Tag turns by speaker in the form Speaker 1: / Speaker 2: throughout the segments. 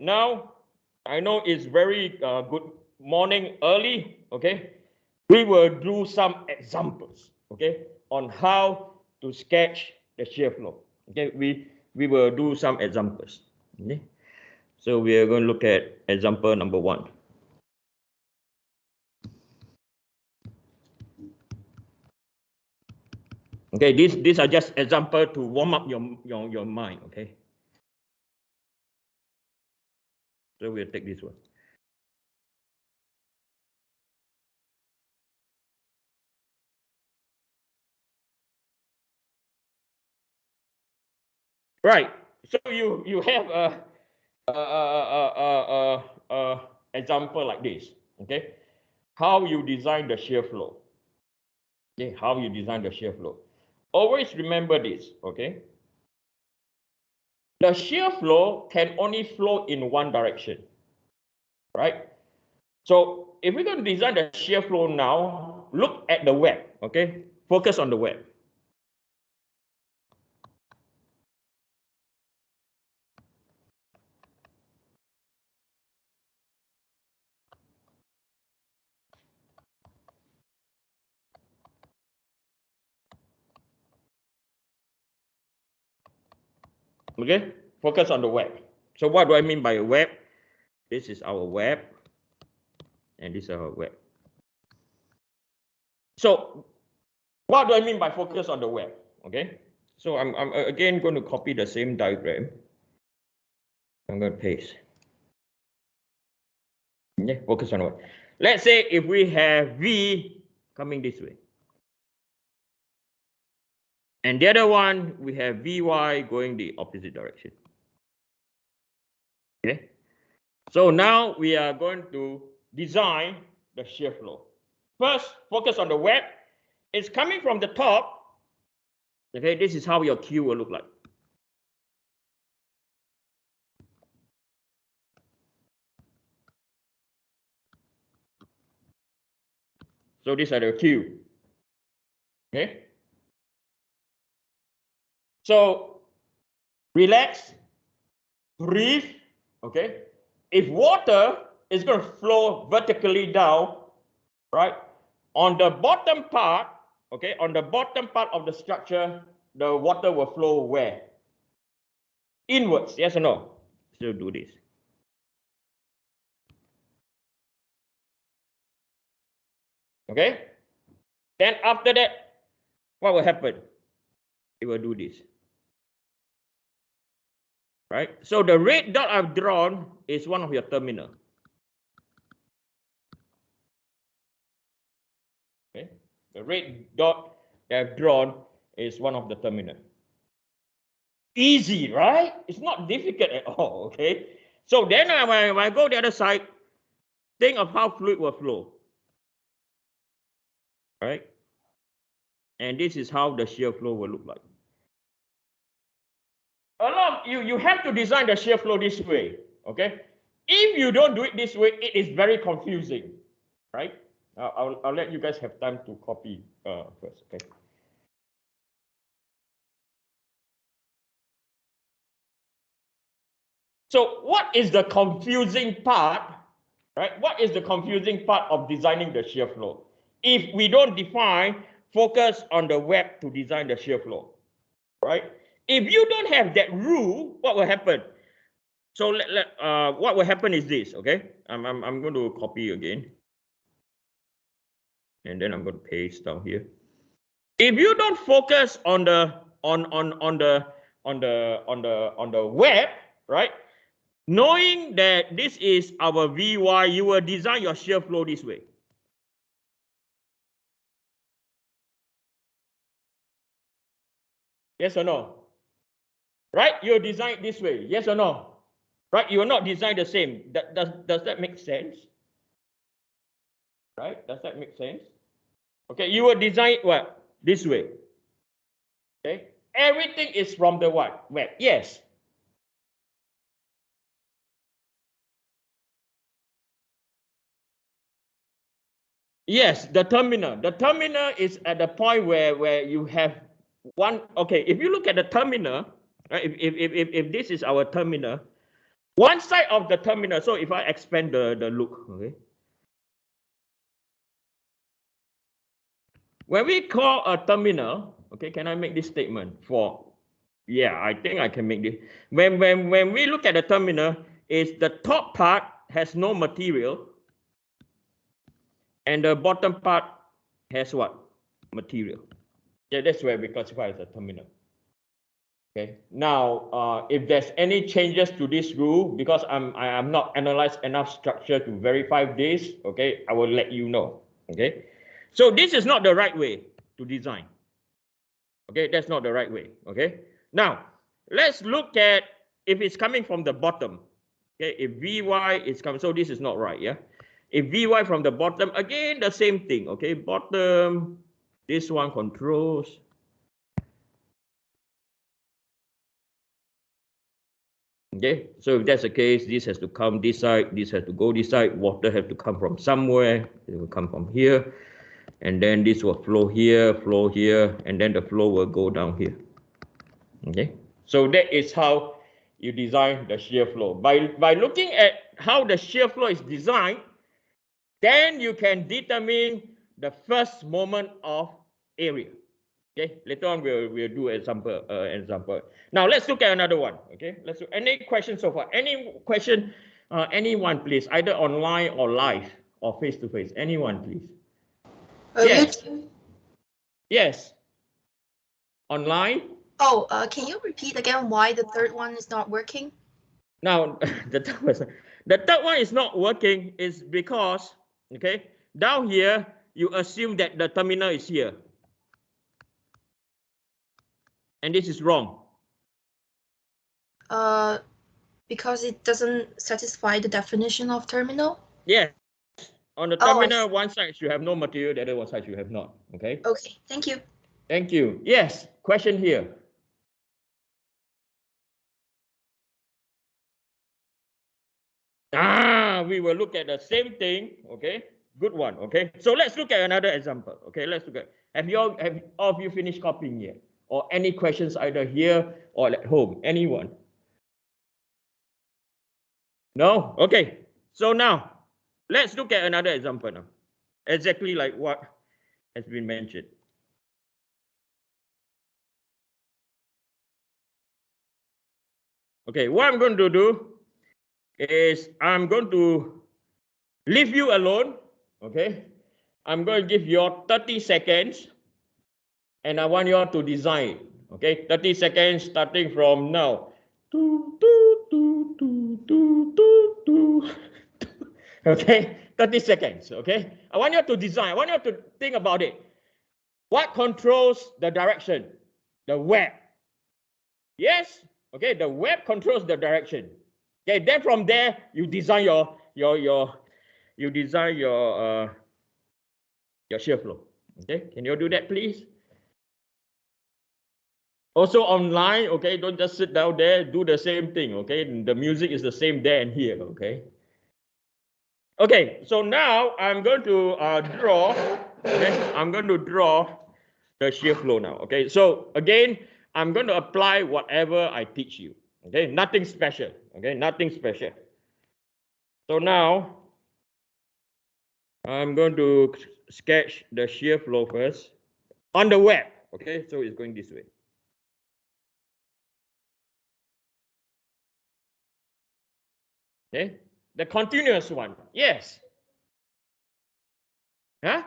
Speaker 1: now I know it's very good morning early. Okay, we will do some examples. Okay, on how to sketch the shear flow. Okay, we will do some examples. Okay, so we are going to look at example number 1. Okay, these are just example to warm up your mind. Okay, so we'll take this one. Right. So you have a example like this. Okay, how you design the shear flow. Okay, how you design the shear flow. Always remember this. Okay, the shear flow can only flow in one direction. Right. So if we're going to design the shear flow now, look at the web. Okay, focus on the web. Okay, focus on the web. So what do I mean by a web? This is our web, and this is our web. So what do I mean by focus on the web? Okay, so I'm again going to copy the same diagram. I'm going to paste. Okay, focus on the web. Let's say if we have V coming this way, and the other one we have Vy going the opposite direction. Okay, so now we are going to design the shear flow. First, focus on the web. It's coming from the top. Okay, this is how your Q will look like. So these are the Q. Okay. So relax, breathe. Okay. If water is going to flow vertically down, right, on the bottom part, okay, on the bottom part of the structure, the water will flow where? Inwards, yes or no? So do this. Okay. Then after that, what will happen? It will do this. Right? So the red dot I've drawn is one of your terminal. Okay? The red dot that I've drawn is one of the terminal. Easy, right? It's not difficult at all, okay? So then when I go the other side, think of how fluid will flow. Right? And this is how the shear flow will look like. You have to design the shear flow this way, okay? If you don't do it this way, it is very confusing, right? I'll let you guys have time to copy first, okay? So what is the confusing part, right? What is the confusing part of designing the shear flow? If we don't define, focus on the web to design the shear flow, right? If you don't have that rule, what will happen? So what will happen is this, okay? I'm going to copy again, and then I'm going to paste down here. If you don't focus on the web, right? Knowing that this is our Vy, you will design your shear flow this way. Yes or no? Right? You design it this way. Yes or no? Right? You will not design the same. Does that make sense? Right? Does that make sense? Okay, you will design it what? This way. Okay? Everything is from the what? Web. Yes. Yes, the terminal. The terminal is at the point where you have one. Okay, if you look at the terminal, right? If this is our terminal, One side of the terminal, so if I expand the look, okay. When we call a terminal, okay, can I make this statement for, yeah, I think I can make this. When we look at the terminal, is the top part has no material and the bottom part has what? Material. Yeah, that's where we classify as a terminal. Okay. Now, if there's any changes to this rule, because I'm not analyzed enough structure to verify this, okay, I will let you know. Okay. So this is not the right way to design. Okay, that's not the right way. Okay. Now, let's look at if it's coming from the bottom. Okay, if Vy is coming, so this is not right, yeah. If Vy from the bottom, again the same thing. Okay, bottom, this one controls. Okay, so if that's the case, this has to come this side, this has to go this side, water have to come from somewhere, it will come from here, and then this will flow here, and then the flow will go down here. Okay, so that is how you design the shear flow. By looking at how the shear flow is designed, then you can determine the first moment of area. Okay, later on we'll do example. Now let's look at another one. Okay, let's look. Any questions so far? Any question? Anyone, please, either online or live or face to face. Anyone, please. Yes. Yes. Online.
Speaker 2: Oh, can you repeat again why the third one is not working?
Speaker 1: Now the third one is not working is because, okay, down here you assume that the terminal is here. And this is wrong.
Speaker 2: Because it doesn't satisfy the definition of terminal?
Speaker 1: Yes. On the terminal, one side you have no material, the other one side you have not. Okay?
Speaker 2: Okay, thank you.
Speaker 1: Thank you. Yes, question here. We will look at the same thing. Okay? Good one. Okay? So let's look at another example. Okay, let's look at, have all of you finished copying yet? Or any questions either here or at home? Anyone? No? Okay. So now, let's look at another example now. Exactly like what has been mentioned. Okay, what I'm going to do is I'm going to leave you alone. Okay, I'm going to give you all 30 seconds and I want you all to design. Okay, 30 seconds starting from now. Okay, 30 seconds. Okay, I want you to design. I want you to think about it. What controls the direction? The web. Yes. Okay, the web controls the direction. Okay, then from there you design your shear flow. Okay, can you do that, please? Also online, okay, don't just sit down there, do the same thing. Okay, the music is the same there and here. Okay. Okay, so now I'm going to draw. Okay, I'm going to draw the shear flow now. Okay, so again, I'm going to apply whatever I teach you. Okay, nothing special. Okay, nothing special. So now I'm going to sketch the shear flow first on the web. Okay, so it's going this way. Okay, the continuous one. Yes. Huh?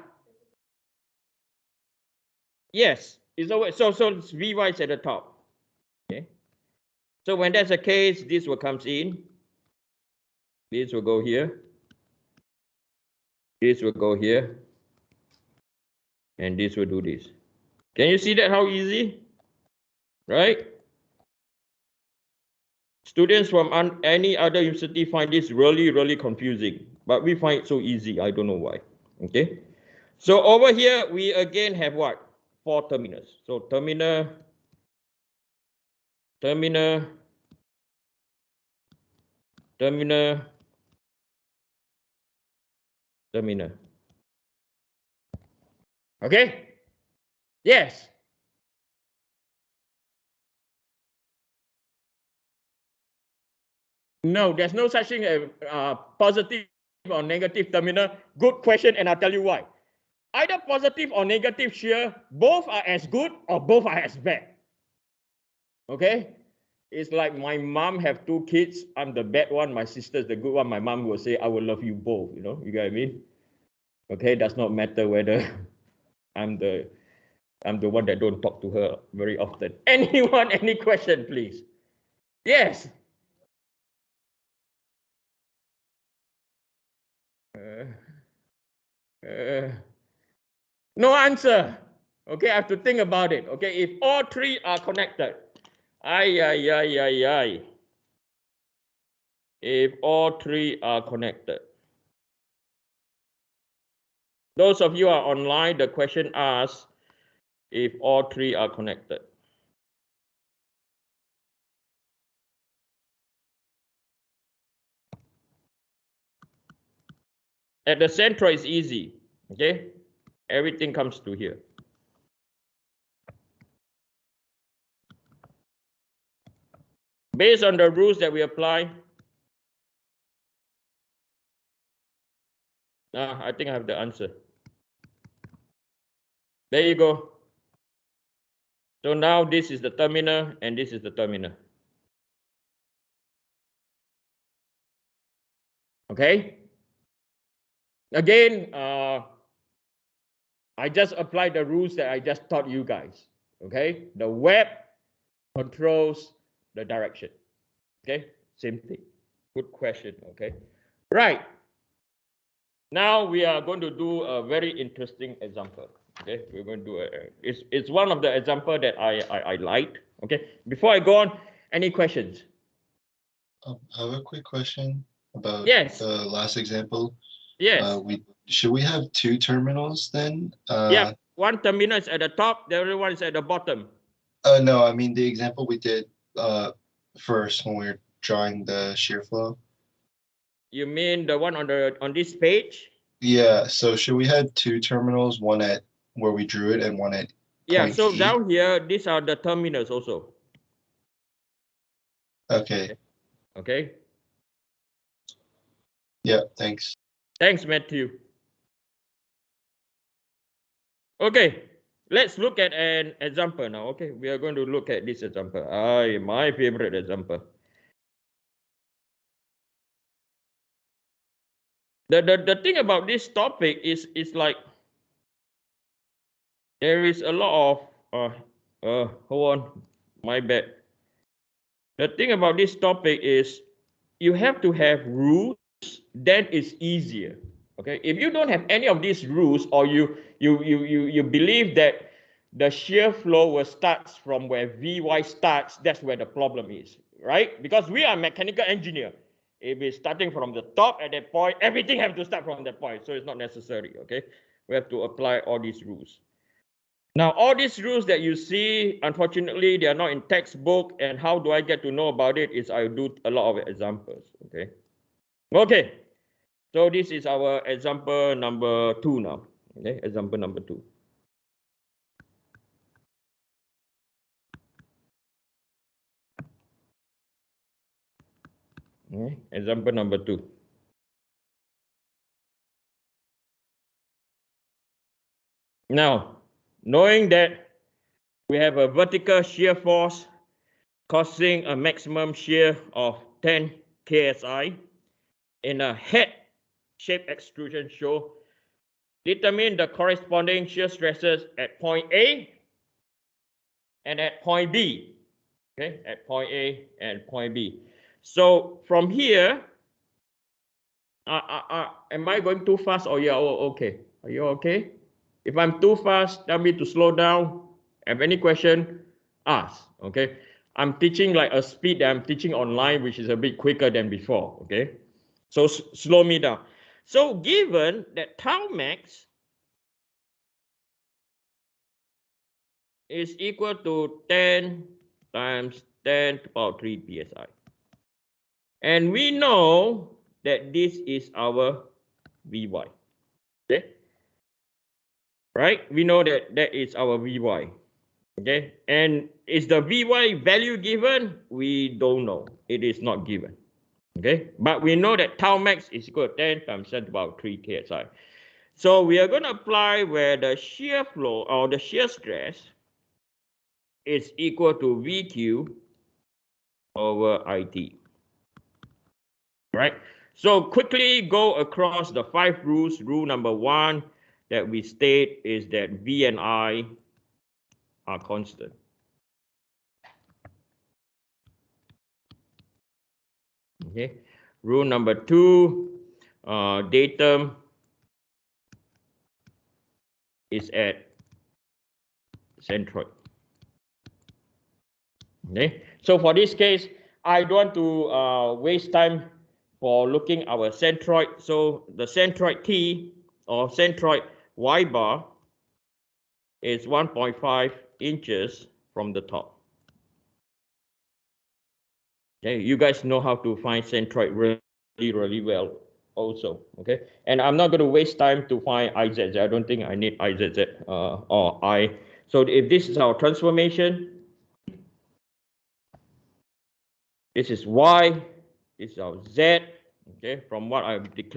Speaker 1: Yes. It's always so Vy is at the top. Okay. So when that's the case, this will comes in. This will go here. This will go here. And this will do this. Can you see that how easy? Right? Students from any other university find this really, really confusing. But we find it so easy. I don't know why. Okay. So over here, we again have what? 4 terminals. So terminal, terminal, terminal, terminal. Okay? Yes. No, there's no such thing as positive or negative terminal. Good question, and I'll tell you why. Either positive or negative shear, both are as good or both are as bad. Okay? It's like my mom have 2 kids. I'm the bad one. My sister's the good one. My mom will say, I will love you both. You know, you get what I mean? Okay, does not matter whether I'm the one that don't talk to her very often. Anyone, any question, please? Yes. No answer. Okay, I have to think about it. Okay, if all 3 are connected, if all 3 are connected. Those of you are online, the question asks if all 3 are connected. At the center is easy. Okay, everything comes to here. Based on the rules that we apply, I think I have the answer. There you go. So now this is the terminal and this is the terminal. Okay. Again, I just applied the rules that I just taught you guys. Okay. The web controls the direction. Okay. Same thing. Good question. Okay. Right. Now we are going to do a very interesting example. Okay, we're going to do it's one of the example that I liked. Okay, before I go on, any questions?
Speaker 3: I have a quick question about
Speaker 1: Yes.
Speaker 3: the last example.
Speaker 1: Yes.
Speaker 3: Should we have 2 terminals then?
Speaker 1: Yeah, one terminal is at the top, the other one is at the bottom.
Speaker 3: No, I mean the example we did first when we were drawing the shear flow.
Speaker 1: You mean the one on this page?
Speaker 3: Yeah, so should we have 2 terminals, one at where we drew it and one at
Speaker 1: Yeah,
Speaker 3: point
Speaker 1: so
Speaker 3: E?
Speaker 1: down here, these are the terminals also.
Speaker 3: Okay.
Speaker 1: Okay.
Speaker 3: Yeah, thanks.
Speaker 1: Thanks, Matthew. Okay, let's look at an example now. Okay, we are going to look at this example. My favorite example. The thing about this topic is like there is a lot of hold on, my bad. The thing about this topic is you have to have rules, then it's easier. Okay, if you don't have any of these rules, or you believe that the shear flow will start from where Vy starts, that's where the problem is, right? Because we are mechanical engineer. If it's starting from the top at that point, everything has to start from that point. So it's not necessary, okay? We have to apply all these rules. Now, all these rules that you see, unfortunately, they are not in textbook. And how do I get to know about it is I do a lot of examples, okay? Okay, so this is our example number 2 now, okay? Example number 2. Okay, example number 2. Now, knowing that we have a vertical shear force causing a maximum shear of 10 KSI in a head-shaped extrusion show, determine the corresponding shear stresses at point A and at point B. Okay, at point A and point B. So from here, am I going too fast or yeah? Oh, okay. Are you okay? If I'm too fast, tell me to slow down. Have any question? Ask. Okay. I'm teaching like a speed that I'm teaching online, which is a bit quicker than before. Okay. So slow me down. So given that tau max is equal to 10 times 10 to the power 3 psi. And we know that this is our Vy. Okay? Right? We know that that is our Vy. Okay? And is the Vy value given? We don't know. It is not given. Okay, but we know that tau max is equal to 10 times 10 to the power 3 KSI. So we are going to apply where the shear flow or the shear stress is equal to VQ over IT. Right? So quickly go across the 5 rules. Rule number 1 that we state is that V and I are constant. Okay. Rule number 2, datum is at centroid. Okay. So for this case, I don't want to waste time for looking our centroid. So the centroid T or centroid Y bar is 1.5 inches from the top. Okay, you guys know how to find centroid really well also. Okay, and I'm not going to waste time to find IZZ. I don't think I need IZZ or I. So if this is our transformation, this is Y, this is our Z. Okay, from what I've declared.